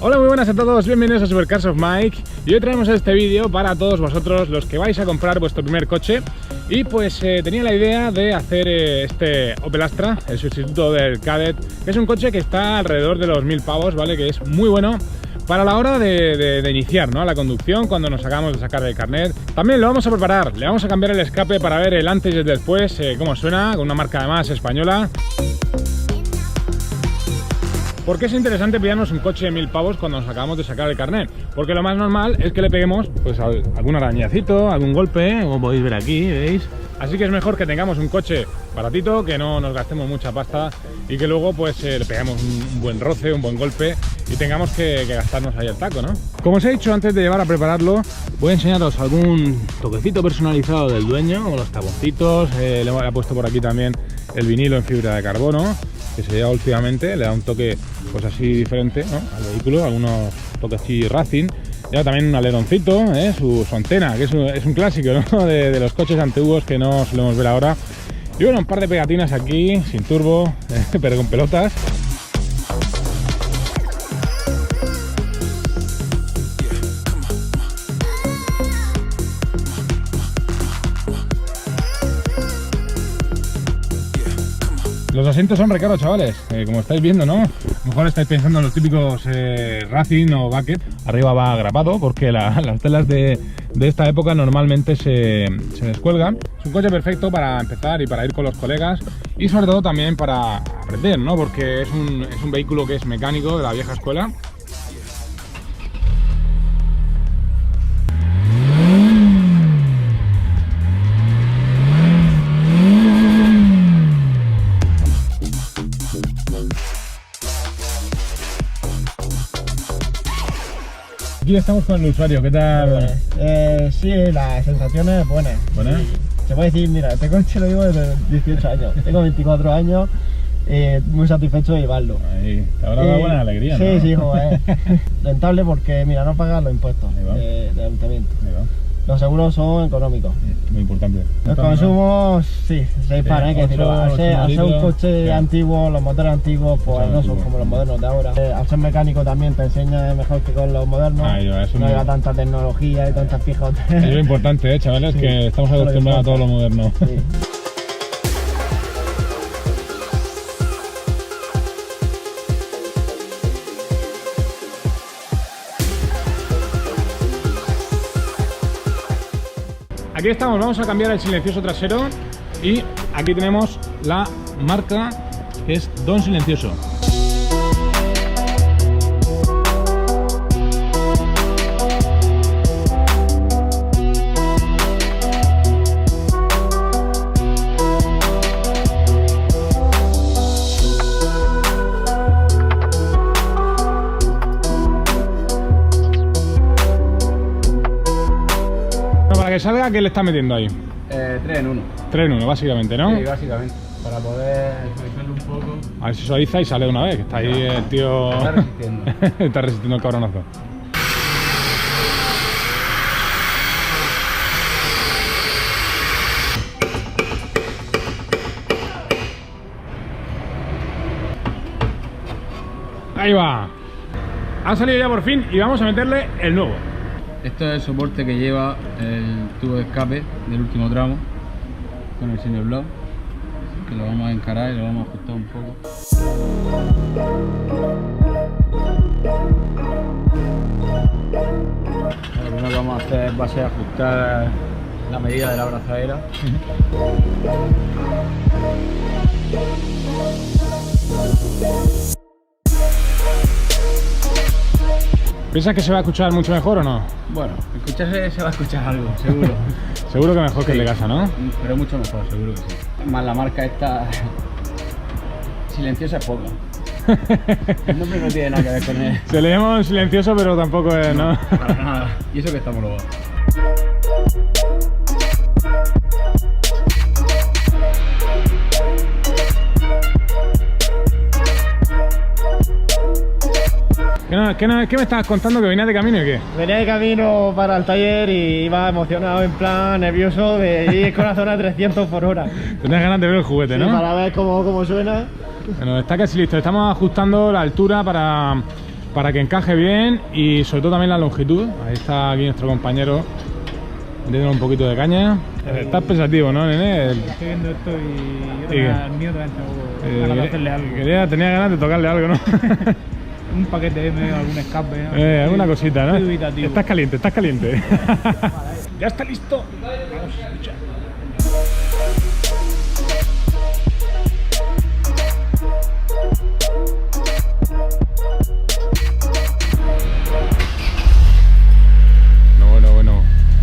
Hola, muy buenas a todos, bienvenidos a Supercars of Mike. Y hoy traemos este vídeo para todos vosotros los que vais a comprar vuestro primer coche. Y pues tenía la idea de hacer este Opel Astra, el sustituto del Kadett, que es un coche que está alrededor de los 1000 pavos, ¿vale? Que es muy bueno para la hora de iniciar, ¿no?, la conducción, cuando nos acabamos de sacar el carnet. También lo vamos a preparar, le vamos a cambiar el escape para ver el antes y el después, cómo suena, con una marca además española. ¿Por qué es interesante pillarnos un coche de 1000 pavos cuando nos acabamos de sacar el carnet? Porque lo más normal es que le peguemos pues algún arañacito, algún golpe, como podéis ver aquí, ¿veis? Así que es mejor que tengamos un coche baratito, que no nos gastemos mucha pasta y que luego pues le peguemos un buen roce, un buen golpe y tengamos que gastarnos ahí el taco, ¿no? Como os he dicho antes de llevar a prepararlo, voy a enseñaros algún toquecito personalizado del dueño, como los taponcitos, le he puesto por aquí también el vinilo en fibra de carbono, que se lleva últimamente, le da un toque pues así diferente, ¿no?, al vehículo, algunos toques así racing. Lleva también un aleroncito, su antena, que es un clásico, ¿no?, de los coches antiguos que no solemos ver ahora. Y bueno, un par de pegatinas aquí, sin turbo, pero con pelotas. Los asientos son recaros, chavales, como estáis viendo, ¿no? A lo mejor estáis pensando en los típicos Racing o Bucket. Arriba va grapado porque las telas de esta época normalmente se descuelgan. Es un coche perfecto para empezar y para ir con los colegas y sobre todo también para aprender, ¿no? Porque es un vehículo que es mecánico de la vieja escuela. Aquí estamos con el usuario, ¿qué tal? Sí, las sensaciones buenas. ¿Buenas? Se puede decir, mira, este coche lo llevo desde 18 años, tengo 24 años, muy satisfecho de llevarlo. Ahí, te habrá dado buena alegría, sí, ¿no? Sí, joder. Rentable porque, mira, no pagas los impuestos de ayuntamiento. Los seguros son económicos. Muy importante. Los consumos, sí, se disparan, hay que decirlo. Al ser un coche antiguo, los motores antiguos, pues no son como los modernos de ahora. Al ser mecánico también te enseña mejor que con los modernos. No lleva tanta tecnología y tantas pijotes. Es lo importante, chavales, sí, que estamos acostumbrados a todo lo moderno. Sí. Aquí estamos, vamos a cambiar el silencioso trasero y aquí tenemos la marca que es Don Silencioso. Para que salga, ¿qué le está metiendo ahí? 3 en 1. 3 en 1, básicamente, ¿no? Sí, básicamente. Para poder suavizarlo un poco. A ver si suaviza y sale de una vez, que está ahí el tío... Está resistiendo. Está resistiendo el cabronazo. Ahí va. Ha salido ya por fin y vamos a meterle el nuevo. Esto es el soporte que lleva el tubo de escape del último tramo con el señor Blau, que lo vamos a encarar y lo vamos a ajustar un poco. Lo primero que vamos a hacer va a ser ajustar la medida de la abrazadera. ¿Piensas que se va a escuchar mucho mejor o no? Bueno, escucharse se va a escuchar algo, seguro. Seguro que mejor que el de casa, ¿no? Pero mucho mejor, seguro que sí. Más la marca esta... Silenciosa es poca. El nombre no tiene nada que ver con él. Se le llama silencioso, pero tampoco es, ¿no? Para nada. Y eso que está homologado. ¿Qué me estabas contando? ¿Que venías de camino y qué? Venía de camino para el taller y iba emocionado, en plan nervioso de ir con la zona 300 por hora. Tenías ganas de ver el juguete, ¿no? Sí, para ver cómo suena. Bueno, está casi listo. Estamos ajustando la altura para para que encaje bien y sobre todo también la longitud. Ahí está aquí nuestro compañero dándole un poquito de caña. Estás pensativo, ¿no, nene? Estoy viendo esto y yo tenía el mío también tengo ganas de hacerle algo. Tenía ganas de tocarle algo, ¿no? Un paquete M, algún escape, ¿no? Alguna cosita, ¿no? Estás caliente, estás caliente. Ya está listo. Vamos a escuchar. Bueno.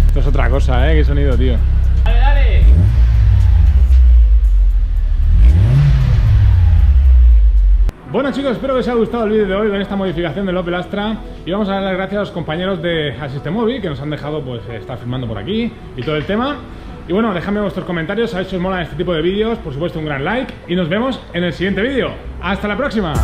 Esto es otra cosa, ¿eh? Qué sonido, tío. ¡Dale! Bueno chicos, espero que os haya gustado el vídeo de hoy con esta modificación del Opel Astra y vamos a dar las gracias a los compañeros de Asistemobi que nos han dejado pues estar filmando por aquí y todo el tema. Y bueno, dejadme vuestros comentarios a ver si os molan este tipo de vídeos, por supuesto un gran like y nos vemos en el siguiente vídeo. ¡Hasta la próxima!